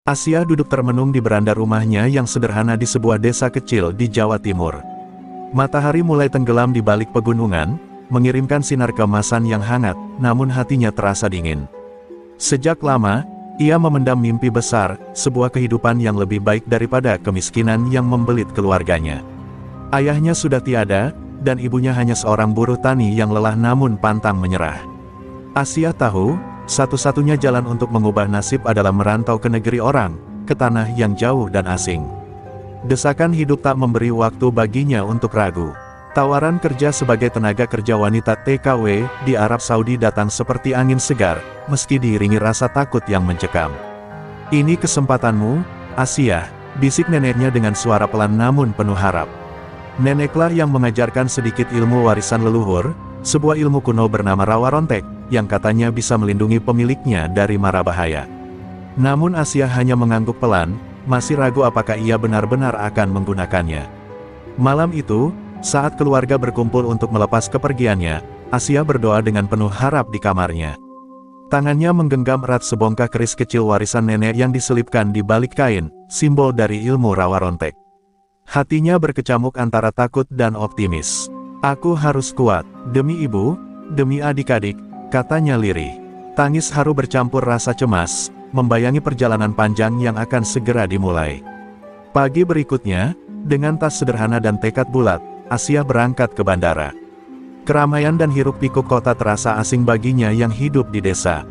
Asia duduk termenung di beranda rumahnya yang sederhana di sebuah desa kecil di Jawa Timur. Matahari mulai tenggelam di balik pegunungan, mengirimkan sinar keemasan yang hangat, namun hatinya terasa dingin. Sejak lama, ia memendam mimpi besar, sebuah kehidupan yang lebih baik daripada kemiskinan yang membelit keluarganya. Ayahnya sudah tiada, dan ibunya hanya seorang buruh tani yang lelah namun pantang menyerah. Asia tahu, satu-satunya jalan untuk mengubah nasib adalah merantau ke negeri orang, ke tanah yang jauh dan asing. Desakan hidup tak memberi waktu baginya untuk ragu. Tawaran kerja sebagai tenaga kerja wanita TKW di Arab Saudi datang seperti angin segar, meski diiringi rasa takut yang mencekam. "Ini kesempatanmu, Asia," bisik neneknya dengan suara pelan namun penuh harap. Neneklah yang mengajarkan sedikit ilmu warisan leluhur, sebuah ilmu kuno bernama rawa rontek, yang katanya bisa melindungi pemiliknya dari mara bahaya. Namun Asia hanya mengangguk pelan, masih ragu apakah ia benar-benar akan menggunakannya. Malam itu, saat keluarga berkumpul untuk melepas kepergiannya, Asia berdoa dengan penuh harap di kamarnya. Tangannya menggenggam erat sebongkah keris kecil warisan nenek yang diselipkan di balik kain, simbol dari ilmu rawa rontek. Hatinya berkecamuk antara takut dan optimis. "Aku harus kuat, demi ibu, demi adik-adik," katanya lirih. Tangis haru bercampur rasa cemas, membayangi perjalanan panjang yang akan segera dimulai. Pagi berikutnya, dengan tas sederhana dan tekad bulat, Asia berangkat ke bandara. Keramaian dan hiruk-pikuk kota terasa asing baginya yang hidup di desa.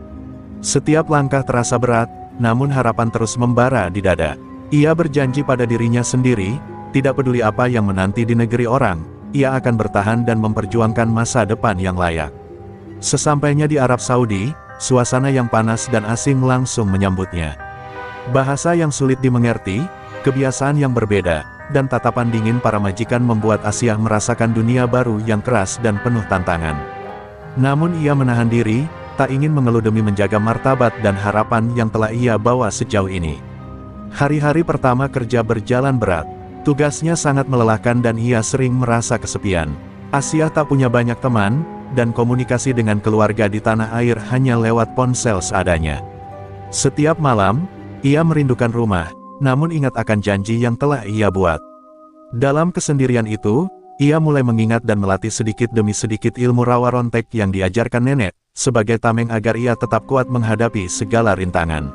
Setiap langkah terasa berat, namun harapan terus membara di dada. Ia berjanji pada dirinya sendiri, tidak peduli apa yang menanti di negeri orang, ia akan bertahan dan memperjuangkan masa depan yang layak. Sesampainya di Arab Saudi, suasana yang panas dan asing langsung menyambutnya. Bahasa yang sulit dimengerti, kebiasaan yang berbeda, dan tatapan dingin para majikan membuat Asia merasakan dunia baru yang keras dan penuh tantangan. Namun ia menahan diri, tak ingin mengeluh demi menjaga martabat dan harapan yang telah ia bawa sejauh ini. Hari-hari pertama kerja berjalan berat. Tugasnya sangat melelahkan dan ia sering merasa kesepian. Asia tak punya banyak teman, dan komunikasi dengan keluarga di tanah air hanya lewat ponsel seadanya. Setiap malam, ia merindukan rumah, namun ingat akan janji yang telah ia buat. Dalam kesendirian itu, ia mulai mengingat dan melatih sedikit demi sedikit ilmu rawa rontek yang diajarkan nenek, sebagai tameng agar ia tetap kuat menghadapi segala rintangan.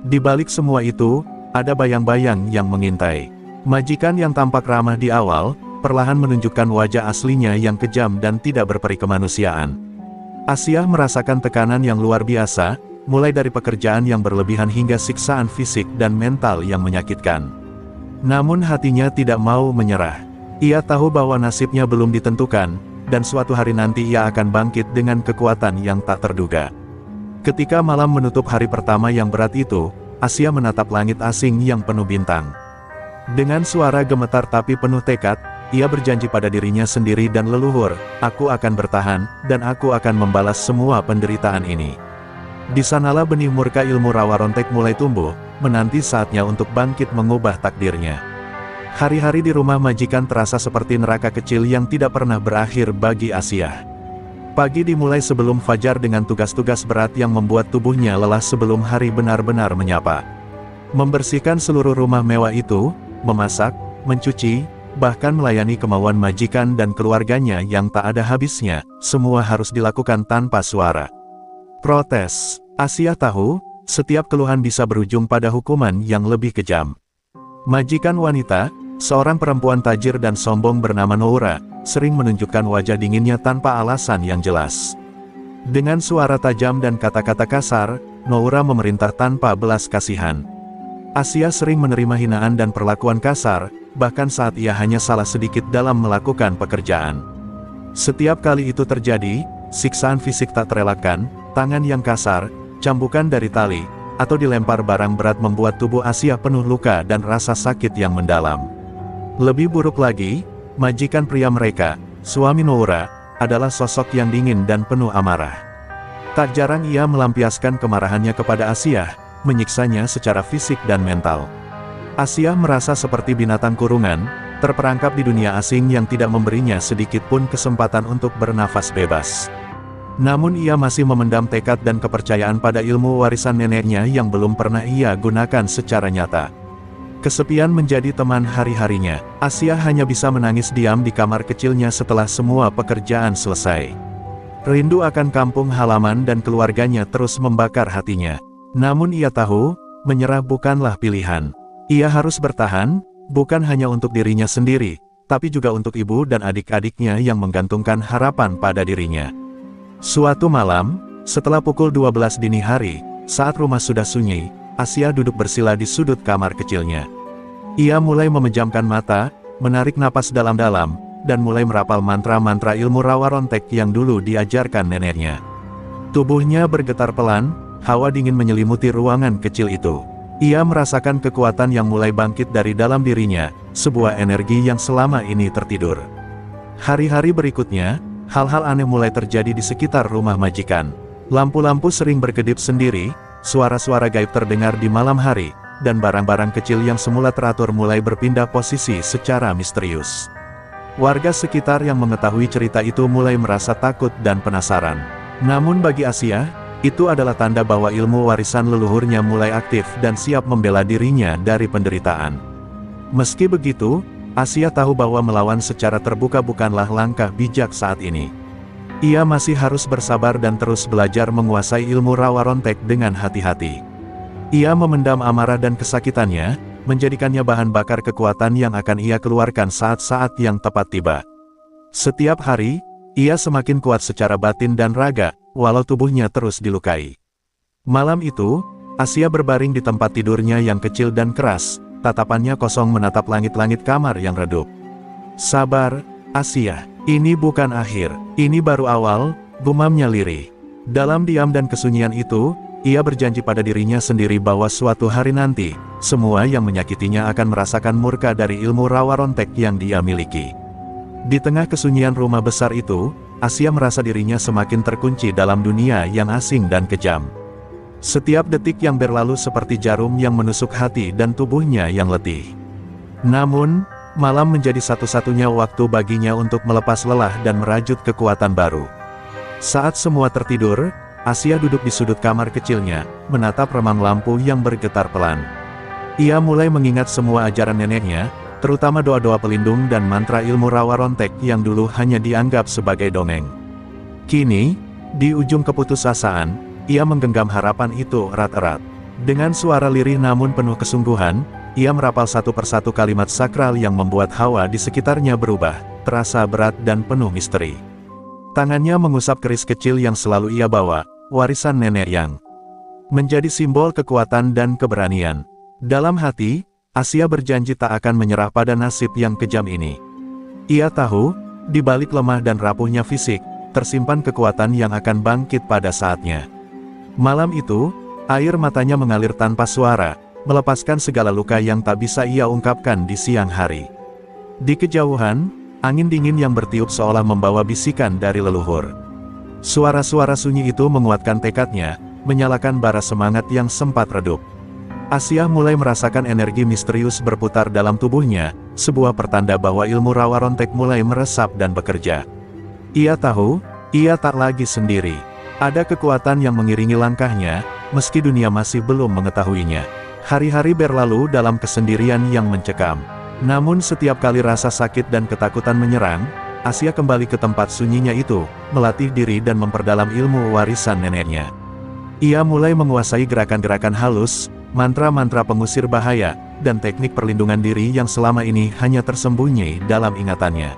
Di balik semua itu, ada bayang-bayang yang mengintai. Majikan yang tampak ramah di awal, perlahan menunjukkan wajah aslinya yang kejam dan tidak berperi kemanusiaan. Asia merasakan tekanan yang luar biasa, mulai dari pekerjaan yang berlebihan hingga siksaan fisik dan mental yang menyakitkan. Namun hatinya tidak mau menyerah. Ia tahu bahwa nasibnya belum ditentukan, dan suatu hari nanti ia akan bangkit dengan kekuatan yang tak terduga. Ketika malam menutup hari pertama yang berat itu, Asia menatap langit asing yang penuh bintang. Dengan suara gemetar tapi penuh tekad, ia berjanji pada dirinya sendiri dan leluhur, "Aku akan bertahan, dan aku akan membalas semua penderitaan ini." Di sanalah benih murka ilmu rawa rontek mulai tumbuh, menanti saatnya untuk bangkit mengubah takdirnya. Hari-hari di rumah majikan terasa seperti neraka kecil yang tidak pernah berakhir bagi Asia. Pagi dimulai sebelum fajar dengan tugas-tugas berat yang membuat tubuhnya lelah sebelum hari benar-benar menyapa. Membersihkan seluruh rumah mewah itu, memasak, mencuci, bahkan melayani kemauan majikan dan keluarganya yang tak ada habisnya, semua harus dilakukan tanpa suara protes. Asia tahu, setiap keluhan bisa berujung pada hukuman yang lebih kejam. Majikan wanita, seorang perempuan tajir dan sombong bernama Noura, sering menunjukkan wajah dinginnya tanpa alasan yang jelas. Dengan suara tajam dan kata-kata kasar, Noura memerintah tanpa belas kasihan. Asia sering menerima hinaan dan perlakuan kasar, bahkan saat ia hanya salah sedikit dalam melakukan pekerjaan. Setiap kali itu terjadi, siksaan fisik tak terelakkan, tangan yang kasar, cambukan dari tali, atau dilempar barang berat membuat tubuh Asia penuh luka dan rasa sakit yang mendalam. Lebih buruk lagi, majikan pria mereka, suami Noura, adalah sosok yang dingin dan penuh amarah. Tak jarang ia melampiaskan kemarahannya kepada Asia, menyiksanya secara fisik dan mental. Asia merasa seperti binatang kurungan, terperangkap di dunia asing yang tidak memberinya sedikit pun kesempatan untuk bernafas bebas. Namun ia masih memendam tekad dan kepercayaan pada ilmu warisan neneknya yang belum pernah ia gunakan secara nyata. Kesepian menjadi teman hari-harinya. Asia hanya bisa menangis diam di kamar kecilnya setelah semua pekerjaan selesai. Rindu akan kampung halaman dan keluarganya terus membakar hatinya. Namun ia tahu, menyerah bukanlah pilihan. Ia harus bertahan, bukan hanya untuk dirinya sendiri, tapi juga untuk ibu dan adik-adiknya yang menggantungkan harapan pada dirinya. Suatu malam, setelah pukul 12 dini hari, saat rumah sudah sunyi, Asia duduk bersila di sudut kamar kecilnya. Ia mulai memejamkan mata, menarik napas dalam-dalam, dan mulai merapal mantra-mantra ilmu rawa rontek yang dulu diajarkan neneknya. Tubuhnya bergetar pelan, hawa dingin menyelimuti ruangan kecil itu. Ia merasakan kekuatan yang mulai bangkit dari dalam dirinya, sebuah energi yang selama ini tertidur. Hari-hari berikutnya, hal-hal aneh mulai terjadi di sekitar rumah majikan. Lampu-lampu sering berkedip sendiri, suara-suara gaib terdengar di malam hari, dan barang-barang kecil yang semula teratur mulai berpindah posisi secara misterius. Warga sekitar yang mengetahui cerita itu mulai merasa takut dan penasaran. Namun bagi Asia, itu adalah tanda bahwa ilmu warisan leluhurnya mulai aktif dan siap membela dirinya dari penderitaan. Meski begitu, Asia tahu bahwa melawan secara terbuka bukanlah langkah bijak saat ini. Ia masih harus bersabar dan terus belajar menguasai ilmu rawa rontek dengan hati-hati. Ia memendam amarah dan kesakitannya, menjadikannya bahan bakar kekuatan yang akan ia keluarkan saat-saat yang tepat tiba. Setiap hari, ia semakin kuat secara batin dan raga, walau tubuhnya terus dilukai. Malam itu, Asia berbaring di tempat tidurnya yang kecil dan keras, tatapannya kosong menatap langit-langit kamar yang redup. Sabar, Asia. Ini bukan akhir, ini baru awal, gumamnya lirih. Dalam diam dan kesunyian itu, ia berjanji pada dirinya sendiri bahwa suatu hari nanti, semua yang menyakitinya akan merasakan murka dari ilmu rawa rontek yang dia miliki. Di tengah kesunyian rumah besar itu, Asia merasa dirinya semakin terkunci dalam dunia yang asing dan kejam. Setiap detik yang berlalu seperti jarum yang menusuk hati dan tubuhnya yang letih. Namun, malam menjadi satu-satunya waktu baginya untuk melepas lelah dan merajut kekuatan baru. Saat semua tertidur, Asia duduk di sudut kamar kecilnya, menatap remang lampu yang bergetar pelan. Ia mulai mengingat semua ajaran neneknya, terutama doa-doa pelindung dan mantra ilmu rawa rontek yang dulu hanya dianggap sebagai dongeng. Kini, di ujung keputusasaan, ia menggenggam harapan itu erat-erat. Dengan suara lirih namun penuh kesungguhan, ia merapal satu persatu kalimat sakral yang membuat hawa di sekitarnya berubah, terasa berat dan penuh misteri. Tangannya mengusap keris kecil yang selalu ia bawa, warisan nenek yang menjadi simbol kekuatan dan keberanian. Dalam hati, Asia berjanji tak akan menyerah pada nasib yang kejam ini. Ia tahu, di balik lemah dan rapuhnya fisik, tersimpan kekuatan yang akan bangkit pada saatnya. Malam itu, air matanya mengalir tanpa suara, melepaskan segala luka yang tak bisa ia ungkapkan di siang hari. Di kejauhan, angin dingin yang bertiup seolah membawa bisikan dari leluhur. Suara-suara sunyi itu menguatkan tekadnya, menyalakan bara semangat yang sempat redup. Asia mulai merasakan energi misterius berputar dalam tubuhnya, sebuah pertanda bahwa ilmu rawa rontek mulai meresap dan bekerja. Ia tahu, ia tak lagi sendiri. Ada kekuatan yang mengiringi langkahnya, meski dunia masih belum mengetahuinya. Hari-hari berlalu dalam kesendirian yang mencekam. Namun setiap kali rasa sakit dan ketakutan menyerang, Asia kembali ke tempat sunyinya itu, melatih diri dan memperdalam ilmu warisan neneknya. Ia mulai menguasai gerakan-gerakan halus, mantra-mantra pengusir bahaya, dan teknik perlindungan diri yang selama ini hanya tersembunyi dalam ingatannya.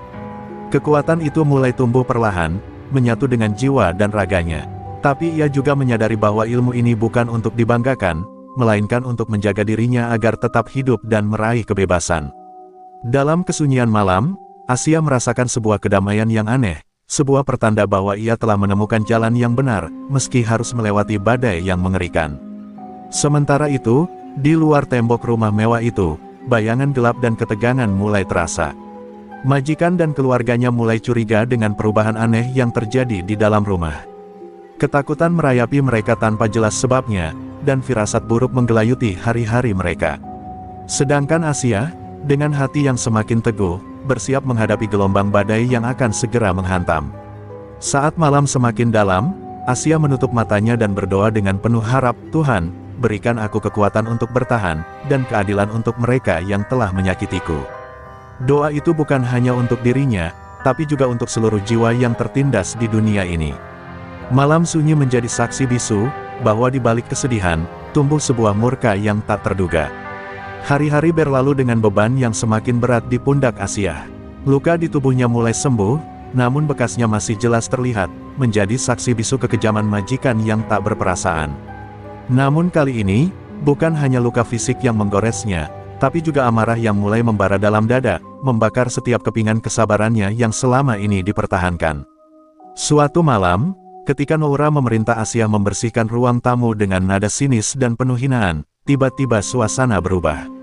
Kekuatan itu mulai tumbuh perlahan, menyatu dengan jiwa dan raganya. Tapi ia juga menyadari bahwa ilmu ini bukan untuk dibanggakan, melainkan untuk menjaga dirinya agar tetap hidup dan meraih kebebasan. Dalam kesunyian malam, Asia merasakan sebuah kedamaian yang aneh, sebuah pertanda bahwa ia telah menemukan jalan yang benar, meski harus melewati badai yang mengerikan. Sementara itu, di luar tembok rumah mewah itu, bayangan gelap dan ketegangan mulai terasa. Majikan dan keluarganya mulai curiga dengan perubahan aneh yang terjadi di dalam rumah. Ketakutan merayapi mereka tanpa jelas sebabnya, dan firasat buruk menggelayuti hari-hari mereka. Sedangkan Asia, dengan hati yang semakin teguh, bersiap menghadapi gelombang badai yang akan segera menghantam. Saat malam semakin dalam, Asia menutup matanya dan berdoa dengan penuh harap, "Tuhan, berikan aku kekuatan untuk bertahan, dan keadilan untuk mereka yang telah menyakitiku." Doa itu bukan hanya untuk dirinya, tapi juga untuk seluruh jiwa yang tertindas di dunia ini. Malam sunyi menjadi saksi bisu, bahwa di balik kesedihan, tumbuh sebuah murka yang tak terduga. Hari-hari berlalu dengan beban yang semakin berat di pundak Asia. Luka di tubuhnya mulai sembuh, namun bekasnya masih jelas terlihat, menjadi saksi bisu kekejaman majikan yang tak berperasaan. Namun kali ini, bukan hanya luka fisik yang menggoresnya, tapi juga amarah yang mulai membara dalam dada, membakar setiap kepingan kesabarannya yang selama ini dipertahankan. Suatu malam, ketika Noura memerintah Asia membersihkan ruang tamu dengan nada sinis dan penuh hinaan, tiba-tiba suasana berubah.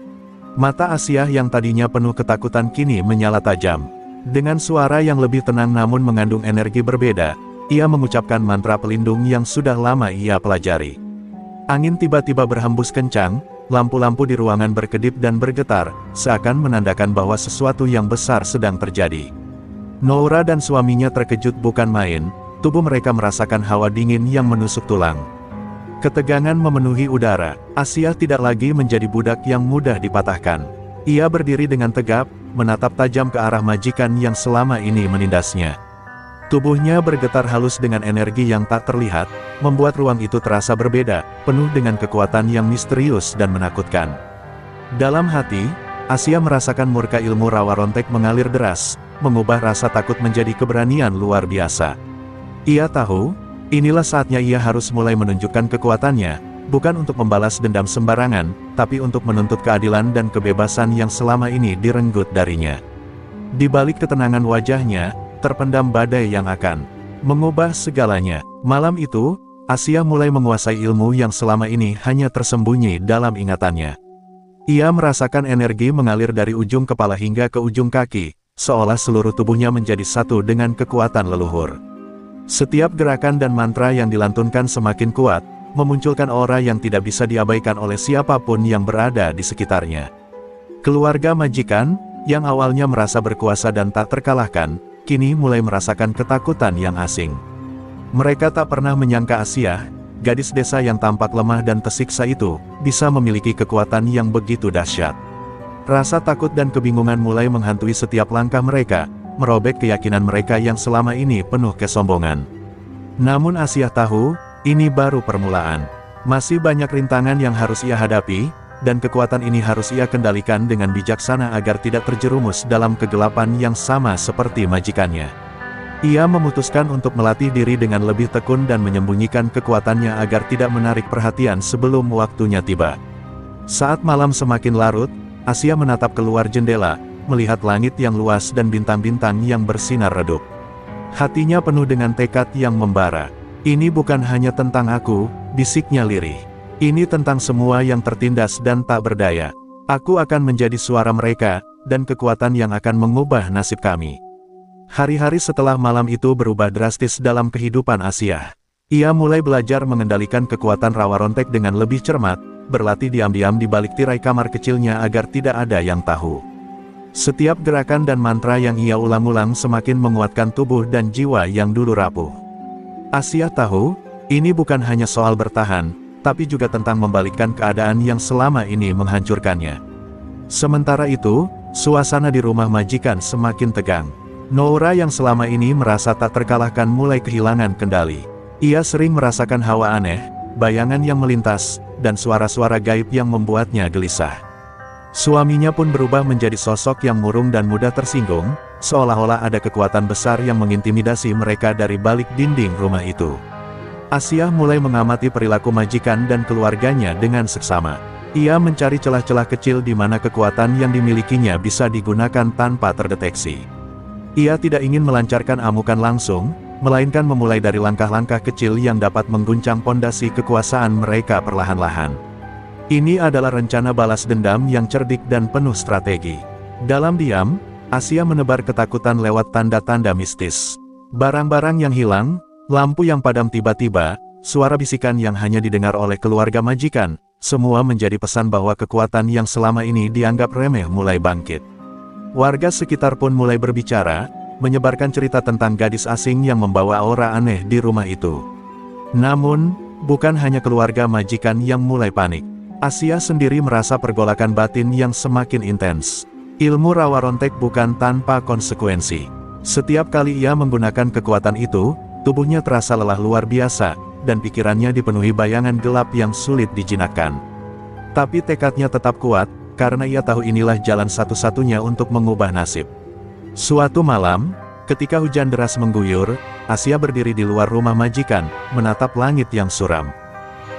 Mata Asia yang tadinya penuh ketakutan kini menyala tajam. Dengan suara yang lebih tenang namun mengandung energi berbeda, ia mengucapkan mantra pelindung yang sudah lama ia pelajari. Angin tiba-tiba berhembus kencang, lampu-lampu di ruangan berkedip dan bergetar, seakan menandakan bahwa sesuatu yang besar sedang terjadi. Noura dan suaminya terkejut bukan main, tubuh mereka merasakan hawa dingin yang menusuk tulang. Ketegangan memenuhi udara, Asia tidak lagi menjadi budak yang mudah dipatahkan. Ia berdiri dengan tegap, menatap tajam ke arah majikan yang selama ini menindasnya. Tubuhnya bergetar halus dengan energi yang tak terlihat, membuat ruang itu terasa berbeda, penuh dengan kekuatan yang misterius dan menakutkan. Dalam hati, Asia merasakan murka ilmu rawa rontek mengalir deras, mengubah rasa takut menjadi keberanian luar biasa. Ia tahu, inilah saatnya ia harus mulai menunjukkan kekuatannya, bukan untuk membalas dendam sembarangan, tapi untuk menuntut keadilan dan kebebasan yang selama ini direnggut darinya. Di balik ketenangan wajahnya, terpendam badai yang akan mengubah segalanya. Malam itu, Asia mulai menguasai ilmu yang selama ini hanya tersembunyi dalam ingatannya. Ia merasakan energi mengalir dari ujung kepala hingga ke ujung kaki, seolah seluruh tubuhnya menjadi satu dengan kekuatan leluhur. Setiap gerakan dan mantra yang dilantunkan semakin kuat, memunculkan aura yang tidak bisa diabaikan oleh siapapun yang berada di sekitarnya. Keluarga majikan, yang awalnya merasa berkuasa dan tak terkalahkan, kini mulai merasakan ketakutan yang asing. Mereka tak pernah menyangka Asia, gadis desa yang tampak lemah dan tersiksa itu, bisa memiliki kekuatan yang begitu dahsyat. Rasa takut dan kebingungan mulai menghantui setiap langkah mereka, merobek keyakinan mereka yang selama ini penuh kesombongan. Namun Asia tahu, ini baru permulaan. Masih banyak rintangan yang harus ia hadapi, dan kekuatan ini harus ia kendalikan dengan bijaksana agar tidak terjerumus dalam kegelapan yang sama seperti majikannya. Ia memutuskan untuk melatih diri dengan lebih tekun dan menyembunyikan kekuatannya agar tidak menarik perhatian sebelum waktunya tiba. Saat malam semakin larut, Asia menatap keluar jendela, melihat langit yang luas dan bintang-bintang yang bersinar redup. Hatinya penuh dengan tekad yang membara. "Ini bukan hanya tentang aku," bisiknya lirih. "Ini tentang semua yang tertindas dan tak berdaya. Aku akan menjadi suara mereka, dan kekuatan yang akan mengubah nasib kami." Hari-hari setelah malam itu berubah drastis dalam kehidupan Asia. Ia mulai belajar mengendalikan kekuatan rawa rontek dengan lebih cermat, berlatih diam-diam di balik tirai kamar kecilnya agar tidak ada yang tahu. Setiap gerakan dan mantra yang ia ulang-ulang semakin menguatkan tubuh dan jiwa yang dulu rapuh. Asia tahu, ini bukan hanya soal bertahan, tapi juga tentang membalikkan keadaan yang selama ini menghancurkannya. Sementara itu, suasana di rumah majikan semakin tegang. Noura yang selama ini merasa tak terkalahkan mulai kehilangan kendali. Ia sering merasakan hawa aneh, bayangan yang melintas, dan suara-suara gaib yang membuatnya gelisah. Suaminya pun berubah menjadi sosok yang murung dan mudah tersinggung, seolah-olah ada kekuatan besar yang mengintimidasi mereka dari balik dinding rumah itu. Asia mulai mengamati perilaku majikan dan keluarganya dengan seksama. Ia mencari celah-celah kecil di mana kekuatan yang dimilikinya bisa digunakan tanpa terdeteksi. Ia tidak ingin melancarkan amukan langsung, melainkan memulai dari langkah-langkah kecil yang dapat mengguncang pondasi kekuasaan mereka perlahan-lahan. Ini adalah rencana balas dendam yang cerdik dan penuh strategi. Dalam diam, Asia menebar ketakutan lewat tanda-tanda mistis. Barang-barang yang hilang, lampu yang padam tiba-tiba, suara bisikan yang hanya didengar oleh keluarga majikan, semua menjadi pesan bahwa kekuatan yang selama ini dianggap remeh mulai bangkit. Warga sekitar pun mulai berbicara, menyebarkan cerita tentang gadis asing yang membawa aura aneh di rumah itu. Namun, bukan hanya keluarga majikan yang mulai panik. Asia sendiri merasa pergolakan batin yang semakin intens. Ilmu rawa rontek bukan tanpa konsekuensi. Setiap kali ia menggunakan kekuatan itu, tubuhnya terasa lelah luar biasa, dan pikirannya dipenuhi bayangan gelap yang sulit dijinakkan. Tapi tekadnya tetap kuat, karena ia tahu inilah jalan satu-satunya untuk mengubah nasib. Suatu malam, ketika hujan deras mengguyur, Asia berdiri di luar rumah majikan, menatap langit yang suram.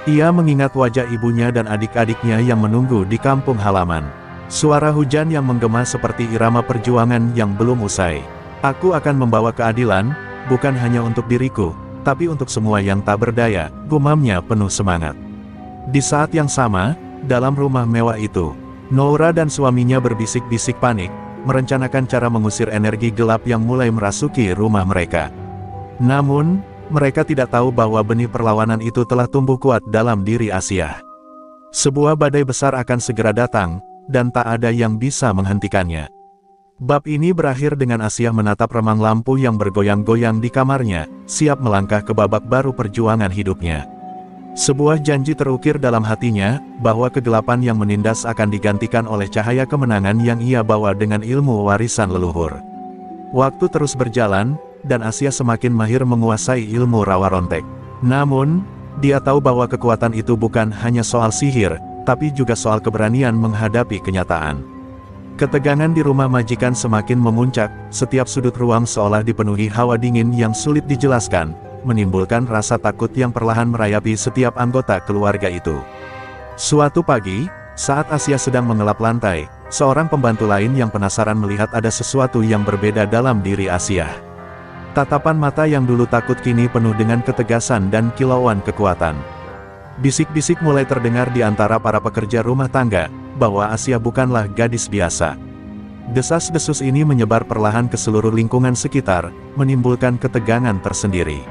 Ia mengingat wajah ibunya dan adik-adiknya yang menunggu di kampung halaman. Suara hujan yang menggema seperti irama perjuangan yang belum usai. Aku akan membawa keadilan, bukan hanya untuk diriku, tapi untuk semua yang tak berdaya, gumamnya penuh semangat. Di saat yang sama, dalam rumah mewah itu, Noura dan suaminya berbisik-bisik panik, merencanakan cara mengusir energi gelap yang mulai merasuki rumah mereka. Namun, mereka tidak tahu bahwa benih perlawanan itu telah tumbuh kuat dalam diri Asia. Sebuah badai besar akan segera datang, dan tak ada yang bisa menghentikannya. Bab ini berakhir dengan Asia menatap remang lampu yang bergoyang-goyang di kamarnya, siap melangkah ke babak baru perjuangan hidupnya. Sebuah janji terukir dalam hatinya, bahwa kegelapan yang menindas akan digantikan oleh cahaya kemenangan yang ia bawa dengan ilmu warisan leluhur. Waktu terus berjalan, dan Asia semakin mahir menguasai ilmu rawa rontek. Namun, dia tahu bahwa kekuatan itu bukan hanya soal sihir, tapi juga soal keberanian menghadapi kenyataan. Ketegangan di rumah majikan semakin memuncak, setiap sudut ruang seolah dipenuhi hawa dingin yang sulit dijelaskan, menimbulkan rasa takut yang perlahan merayapi setiap anggota keluarga itu. Suatu pagi, saat Asia sedang mengelap lantai, seorang pembantu lain yang penasaran melihat ada sesuatu yang berbeda dalam diri Asia. Tatapan mata yang dulu takut kini penuh dengan ketegasan dan kilauan kekuatan. Bisik-bisik mulai terdengar di antara para pekerja rumah tangga, bahwa Asia bukanlah gadis biasa. Desas-desus ini menyebar perlahan ke seluruh lingkungan sekitar, menimbulkan ketegangan tersendiri.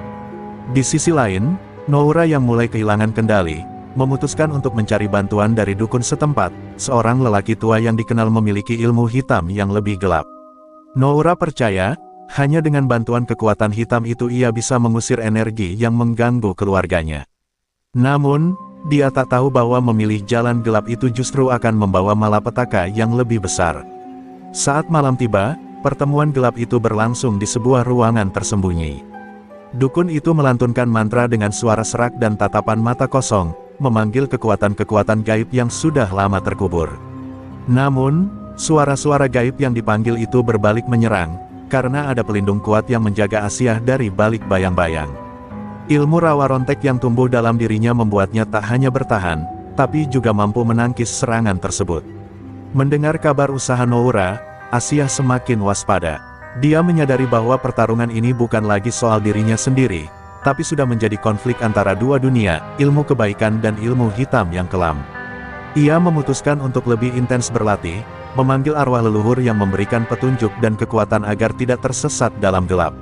Di sisi lain, Noura yang mulai kehilangan kendali, memutuskan untuk mencari bantuan dari dukun setempat, seorang lelaki tua yang dikenal memiliki ilmu hitam yang lebih gelap. Noura percaya, hanya dengan bantuan kekuatan hitam itu ia bisa mengusir energi yang mengganggu keluarganya. Namun, dia tak tahu bahwa memilih jalan gelap itu justru akan membawa malapetaka yang lebih besar. Saat malam tiba, pertemuan gelap itu berlangsung di sebuah ruangan tersembunyi. Dukun itu melantunkan mantra dengan suara serak dan tatapan mata kosong, memanggil kekuatan-kekuatan gaib yang sudah lama terkubur. Namun, suara-suara gaib yang dipanggil itu berbalik menyerang, karena ada pelindung kuat yang menjaga Asia dari balik bayang-bayang. Ilmu rawa rontek yang tumbuh dalam dirinya membuatnya tak hanya bertahan, tapi juga mampu menangkis serangan tersebut. Mendengar kabar usaha Noura, Asia semakin waspada. Dia menyadari bahwa pertarungan ini bukan lagi soal dirinya sendiri, tapi sudah menjadi konflik antara dua dunia, ilmu kebaikan dan ilmu hitam yang kelam. Ia memutuskan untuk lebih intens berlatih, memanggil arwah leluhur yang memberikan petunjuk dan kekuatan agar tidak tersesat dalam gelap.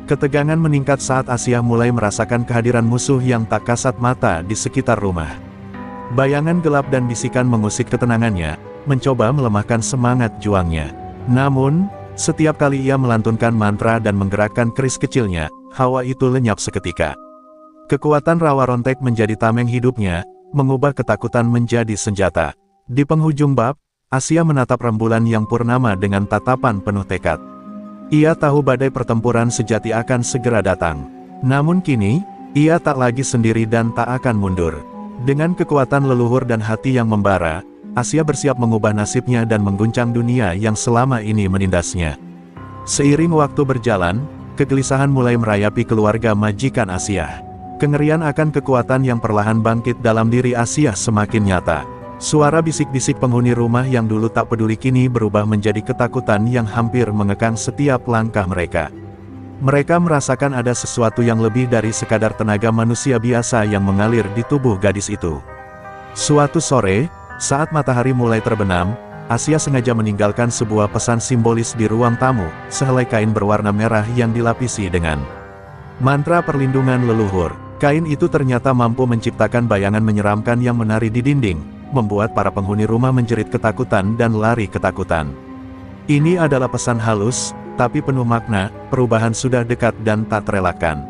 Ketegangan meningkat saat Asia mulai merasakan kehadiran musuh yang tak kasat mata di sekitar rumah. Bayangan gelap dan bisikan mengusik ketenangannya, mencoba melemahkan semangat juangnya. Namun, setiap kali ia melantunkan mantra dan menggerakkan keris kecilnya, hawa itu lenyap seketika. Kekuatan rawa rontek menjadi tameng hidupnya, mengubah ketakutan menjadi senjata. Di penghujung bab, Asia menatap rembulan yang purnama dengan tatapan penuh tekad. Ia tahu badai pertempuran sejati akan segera datang. Namun kini, ia tak lagi sendiri dan tak akan mundur. Dengan kekuatan leluhur dan hati yang membara, Asia bersiap mengubah nasibnya dan mengguncang dunia yang selama ini menindasnya. Seiring waktu berjalan, kegelisahan mulai merayapi keluarga majikan Asia. Kengerian akan kekuatan yang perlahan bangkit dalam diri Asia semakin nyata. Suara bisik-bisik penghuni rumah yang dulu tak peduli kini berubah menjadi ketakutan yang hampir mengekang setiap langkah mereka. Mereka merasakan ada sesuatu yang lebih dari sekadar tenaga manusia biasa yang mengalir di tubuh gadis itu. Suatu sore, saat matahari mulai terbenam, Asia sengaja meninggalkan sebuah pesan simbolis di ruang tamu, sehelai kain berwarna merah yang dilapisi dengan mantra perlindungan leluhur. Kain itu ternyata mampu menciptakan bayangan menyeramkan yang menari di dinding, membuat para penghuni rumah menjerit ketakutan dan lari ketakutan. Ini adalah pesan halus, tapi penuh makna, perubahan sudah dekat dan tak terelakkan.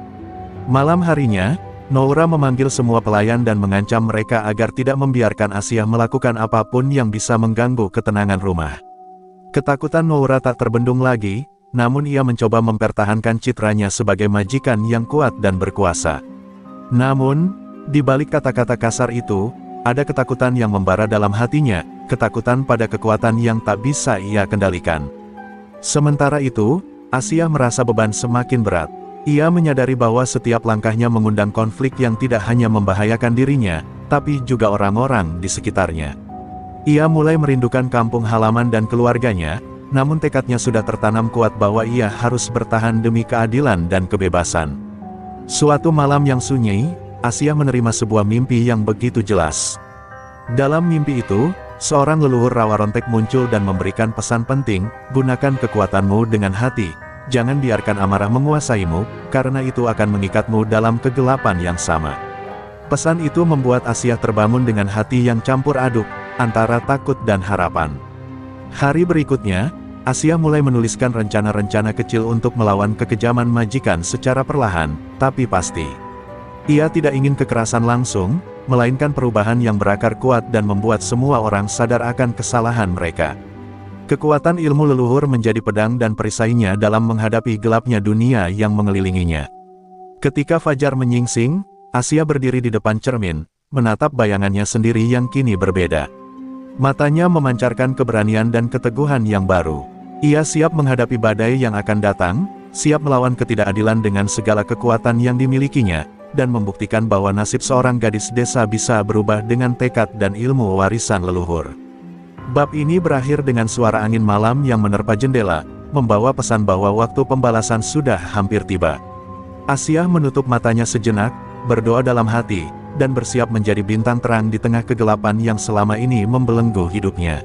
Malam harinya, Noura memanggil semua pelayan dan mengancam mereka agar tidak membiarkan Asiyah melakukan apapun yang bisa mengganggu ketenangan rumah. Ketakutan Noura tak terbendung lagi, namun ia mencoba mempertahankan citranya sebagai majikan yang kuat dan berkuasa. Namun, di balik kata-kata kasar itu, ada ketakutan yang membara dalam hatinya, ketakutan pada kekuatan yang tak bisa ia kendalikan. Sementara itu, Asiyah merasa beban semakin berat. Ia menyadari bahwa setiap langkahnya mengundang konflik yang tidak hanya membahayakan dirinya, tapi juga orang-orang di sekitarnya. Ia mulai merindukan kampung halaman dan keluarganya, namun tekadnya sudah tertanam kuat bahwa ia harus bertahan demi keadilan dan kebebasan. Suatu malam yang sunyi, Asiyah menerima sebuah mimpi yang begitu jelas. Dalam mimpi itu, seorang leluhur rawa rontek muncul dan memberikan pesan penting, gunakan kekuatanmu dengan hati. Jangan biarkan amarah menguasaimu, karena itu akan mengikatmu dalam kegelapan yang sama. Pesan itu membuat Asiyah terbangun dengan hati yang campur aduk, antara takut dan harapan. Hari berikutnya, Asiyah mulai menuliskan rencana-rencana kecil untuk melawan kekejaman majikan secara perlahan, tapi pasti. Ia tidak ingin kekerasan langsung, melainkan perubahan yang berakar kuat dan membuat semua orang sadar akan kesalahan mereka. Kekuatan ilmu leluhur menjadi pedang dan perisainya dalam menghadapi gelapnya dunia yang mengelilinginya. Ketika fajar menyingsing, Asiyah berdiri di depan cermin, menatap bayangannya sendiri yang kini berbeda. Matanya memancarkan keberanian dan keteguhan yang baru. Ia siap menghadapi badai yang akan datang, siap melawan ketidakadilan dengan segala kekuatan yang dimilikinya, dan membuktikan bahwa nasib seorang gadis desa bisa berubah dengan tekad dan ilmu warisan leluhur. Bab ini berakhir dengan suara angin malam yang menerpa jendela, membawa pesan bahwa waktu pembalasan sudah hampir tiba. Asiyah menutup matanya sejenak, berdoa dalam hati, dan bersiap menjadi bintang terang di tengah kegelapan yang selama ini membelenggu hidupnya.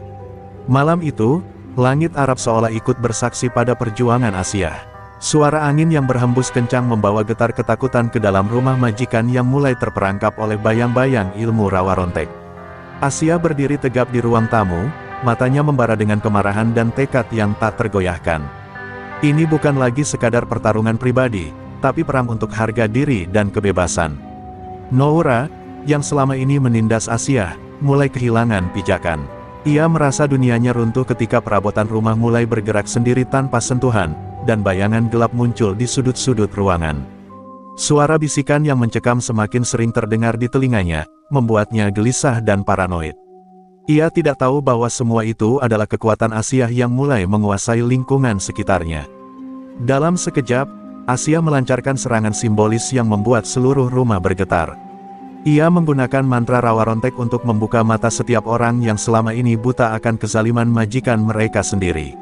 Malam itu, langit Arab seolah ikut bersaksi pada perjuangan Asiyah. Suara angin yang berhembus kencang membawa getar ketakutan ke dalam rumah majikan yang mulai terperangkap oleh bayang-bayang ilmu rawa rontek. Asiyah berdiri tegap di ruang tamu, matanya membara dengan kemarahan dan tekad yang tak tergoyahkan. Ini bukan lagi sekadar pertarungan pribadi, tapi perang untuk harga diri dan kebebasan. Noura, yang selama ini menindas Asiyah, mulai kehilangan pijakan. Ia merasa dunianya runtuh ketika perabotan rumah mulai bergerak sendiri tanpa sentuhan, dan bayangan gelap muncul di sudut-sudut ruangan. Suara bisikan yang mencekam semakin sering terdengar di telinganya, membuatnya gelisah dan paranoid. Ia tidak tahu bahwa semua itu adalah kekuatan Asiyah yang mulai menguasai lingkungan sekitarnya. Dalam sekejap, Asiyah melancarkan serangan simbolis yang membuat seluruh rumah bergetar. Ia menggunakan mantra rawa rontek untuk membuka mata setiap orang yang selama ini buta akan kezaliman majikan mereka sendiri.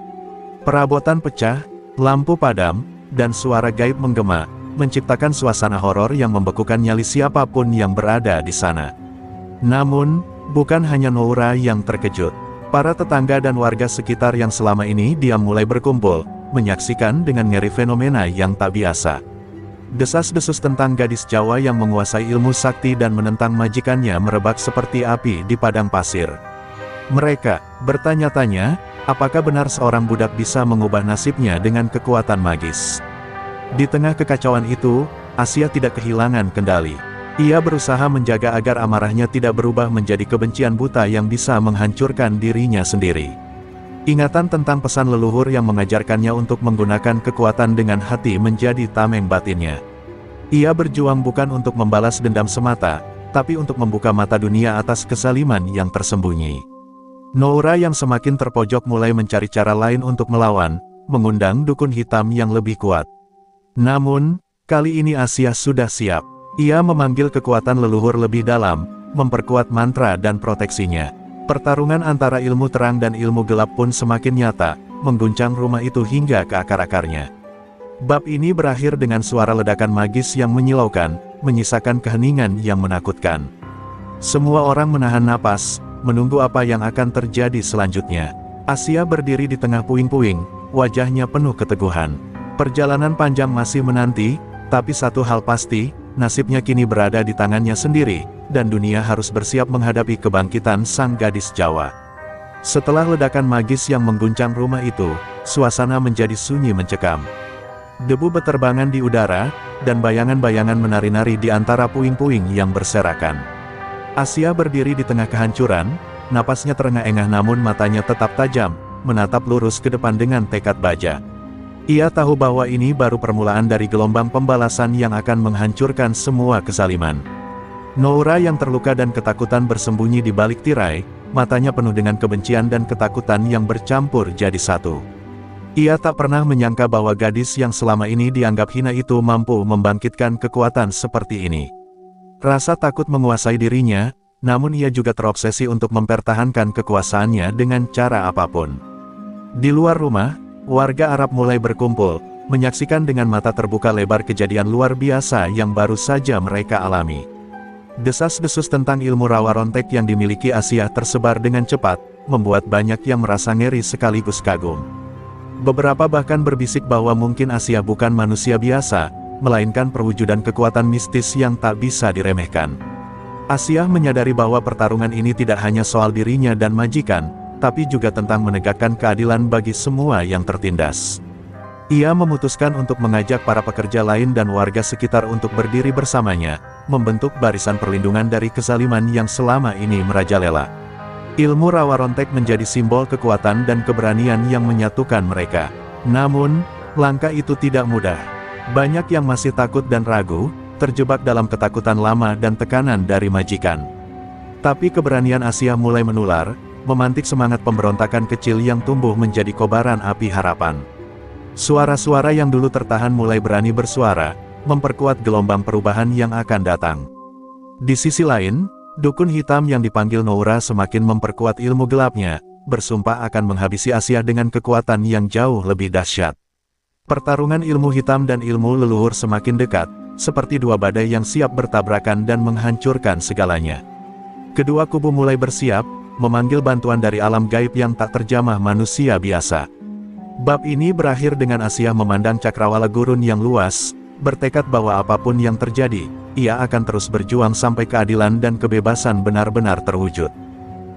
Perabotan pecah, lampu padam, dan suara gaib menggema, menciptakan suasana horor yang membekukan nyali siapapun yang berada di sana. Namun, bukan hanya Noura yang terkejut. Para tetangga dan warga sekitar yang selama ini diam mulai berkumpul, menyaksikan dengan ngeri fenomena yang tak biasa. Desas-desus tentang gadis Jawa yang menguasai ilmu sakti dan menentang majikannya merebak seperti api di padang pasir. Mereka bertanya-tanya, apakah benar seorang budak bisa mengubah nasibnya dengan kekuatan magis? Di tengah kekacauan itu, Asiyah tidak kehilangan kendali. Ia berusaha menjaga agar amarahnya tidak berubah menjadi kebencian buta yang bisa menghancurkan dirinya sendiri. Ingatan tentang pesan leluhur yang mengajarkannya untuk menggunakan kekuatan dengan hati menjadi tameng batinnya. Ia berjuang bukan untuk membalas dendam semata, tapi untuk membuka mata dunia atas kezaliman yang tersembunyi. Noura yang semakin terpojok mulai mencari cara lain untuk melawan, mengundang dukun hitam yang lebih kuat. Namun, kali ini Asiyah sudah siap. Ia memanggil kekuatan leluhur lebih dalam, memperkuat mantra dan proteksinya. Pertarungan antara ilmu terang dan ilmu gelap pun semakin nyata, mengguncang rumah itu hingga ke akar-akarnya. Bab ini berakhir dengan suara ledakan magis yang menyilaukan, menyisakan keheningan yang menakutkan. Semua orang menahan napas, menunggu apa yang akan terjadi selanjutnya. Asiyah berdiri di tengah puing-puing, wajahnya penuh keteguhan. Perjalanan panjang masih menanti, tapi satu hal pasti, nasibnya kini berada di tangannya sendiri, dan dunia harus bersiap menghadapi kebangkitan sang gadis Jawa. Setelah ledakan magis yang mengguncang rumah itu, suasana menjadi sunyi mencekam. Debu beterbangan di udara, dan bayangan-bayangan menari-nari di antara puing-puing yang berserakan. Asia berdiri di tengah kehancuran, napasnya terengah-engah namun matanya tetap tajam, menatap lurus ke depan dengan tekad baja. Ia tahu bahwa ini baru permulaan dari gelombang pembalasan yang akan menghancurkan semua kezaliman. Noura yang terluka dan ketakutan bersembunyi di balik tirai, matanya penuh dengan kebencian dan ketakutan yang bercampur jadi satu. Ia tak pernah menyangka bahwa gadis yang selama ini dianggap hina itu mampu membangkitkan kekuatan seperti ini. Rasa takut menguasai dirinya, namun ia juga terobsesi untuk mempertahankan kekuasaannya dengan cara apapun. Di luar rumah, warga Arab mulai berkumpul, menyaksikan dengan mata terbuka lebar kejadian luar biasa yang baru saja mereka alami. Desas-desus tentang ilmu rawa rontek yang dimiliki Asia tersebar dengan cepat, membuat banyak yang merasa ngeri sekaligus kagum. Beberapa bahkan berbisik bahwa mungkin Asia bukan manusia biasa, melainkan perwujudan kekuatan mistis yang tak bisa diremehkan. Asia menyadari bahwa pertarungan ini tidak hanya soal dirinya dan majikan, tapi juga tentang menegakkan keadilan bagi semua yang tertindas. Ia memutuskan untuk mengajak para pekerja lain dan warga sekitar untuk berdiri bersamanya, membentuk barisan perlindungan dari kezaliman yang selama ini merajalela. Ilmu rawa rontek menjadi simbol kekuatan dan keberanian yang menyatukan mereka. Namun, langkah itu tidak mudah. Banyak yang masih takut dan ragu, terjebak dalam ketakutan lama dan tekanan dari majikan. Tapi keberanian Asia mulai menular, memantik semangat pemberontakan kecil yang tumbuh menjadi kobaran api harapan. Suara-suara yang dulu tertahan mulai berani bersuara, memperkuat gelombang perubahan yang akan datang. Di sisi lain, dukun hitam yang dipanggil Noura semakin memperkuat ilmu gelapnya, bersumpah akan menghabisi Asia dengan kekuatan yang jauh lebih dahsyat. Pertarungan ilmu hitam dan ilmu leluhur semakin dekat, seperti dua badai yang siap bertabrakan dan menghancurkan segalanya. Kedua kubu mulai bersiap, memanggil bantuan dari alam gaib yang tak terjamah manusia biasa. Bab ini berakhir dengan Asia memandang cakrawala gurun yang luas, bertekad bahwa apapun yang terjadi, ia akan terus berjuang sampai keadilan dan kebebasan benar-benar terwujud.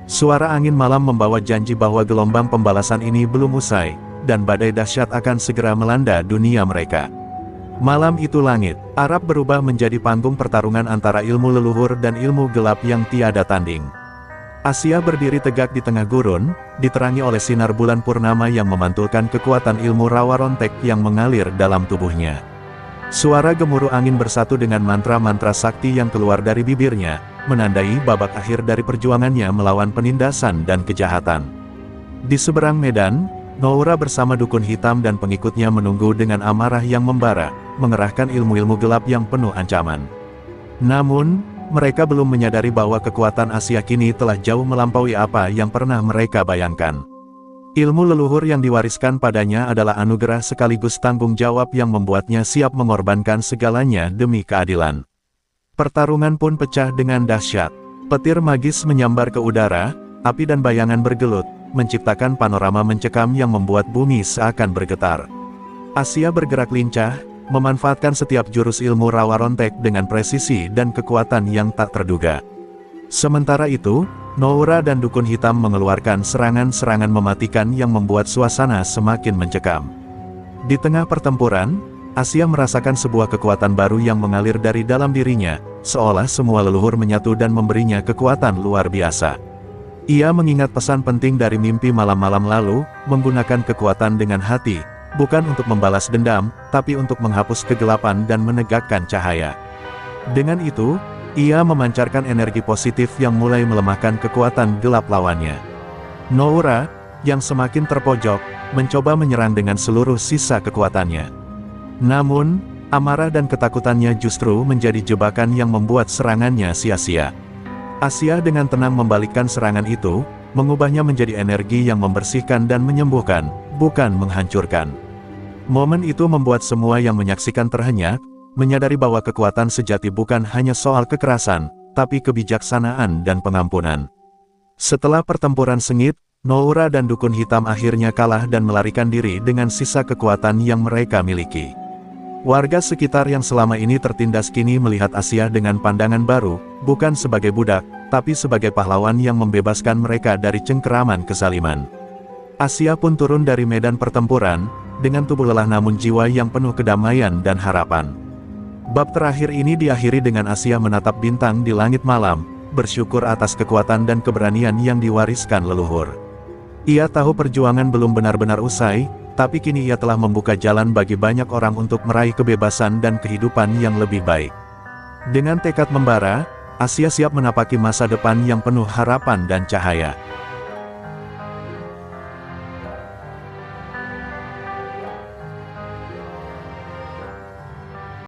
Suara angin malam membawa janji bahwa gelombang pembalasan ini belum usai, dan badai dahsyat akan segera melanda dunia mereka. Malam itu langit Arab berubah menjadi panggung pertarungan antara ilmu leluhur dan ilmu gelap yang tiada tanding. Asia berdiri tegak di tengah gurun, diterangi oleh sinar bulan purnama yang memantulkan kekuatan ilmu rawa rontek yang mengalir dalam tubuhnya. Suara gemuruh angin bersatu dengan mantra-mantra sakti yang keluar dari bibirnya, menandai babak akhir dari perjuangannya melawan penindasan dan kejahatan. Di seberang medan, Noura bersama dukun hitam dan pengikutnya menunggu dengan amarah yang membara, mengerahkan ilmu-ilmu gelap yang penuh ancaman. Namun, mereka belum menyadari bahwa kekuatan Asia kini telah jauh melampaui apa yang pernah mereka bayangkan. Ilmu leluhur yang diwariskan padanya adalah anugerah sekaligus tanggung jawab yang membuatnya siap mengorbankan segalanya demi keadilan. Pertarungan pun pecah dengan dahsyat. Petir magis menyambar ke udara, api dan bayangan bergelut, menciptakan panorama mencekam yang membuat bumi seakan bergetar. Asia bergerak lincah, memanfaatkan setiap jurus ilmu rawa rontek dengan presisi dan kekuatan yang tak terduga. Sementara itu, Noura dan dukun hitam mengeluarkan serangan-serangan mematikan yang membuat suasana semakin mencekam. Di tengah pertempuran, Asia merasakan sebuah kekuatan baru yang mengalir dari dalam dirinya, seolah semua leluhur menyatu dan memberinya kekuatan luar biasa. Ia mengingat pesan penting dari mimpi malam-malam lalu, menggunakan kekuatan dengan hati, bukan untuk membalas dendam, tapi untuk menghapus kegelapan dan menegakkan cahaya. Dengan itu, ia memancarkan energi positif yang mulai melemahkan kekuatan gelap lawannya. Noura, yang semakin terpojok, mencoba menyerang dengan seluruh sisa kekuatannya. Namun, amarah dan ketakutannya justru menjadi jebakan yang membuat serangannya sia-sia. Asia dengan tenang membalikkan serangan itu, mengubahnya menjadi energi yang membersihkan dan menyembuhkan, bukan menghancurkan. Momen itu membuat semua yang menyaksikan terhenyak, menyadari bahwa kekuatan sejati bukan hanya soal kekerasan, tapi kebijaksanaan dan pengampunan. Setelah pertempuran sengit, Noura dan dukun hitam akhirnya kalah dan melarikan diri dengan sisa kekuatan yang mereka miliki. Warga sekitar yang selama ini tertindas kini melihat Asia dengan pandangan baru, bukan sebagai budak, tapi sebagai pahlawan yang membebaskan mereka dari cengkeraman kezaliman. Asia pun turun dari medan pertempuran, dengan tubuh lelah namun jiwa yang penuh kedamaian dan harapan. Bab terakhir ini diakhiri dengan Asia menatap bintang di langit malam, bersyukur atas kekuatan dan keberanian yang diwariskan leluhur. Ia tahu perjuangan belum benar-benar usai, tapi kini ia telah membuka jalan bagi banyak orang untuk meraih kebebasan dan kehidupan yang lebih baik. Dengan tekad membara, Asia siap menapaki masa depan yang penuh harapan dan cahaya.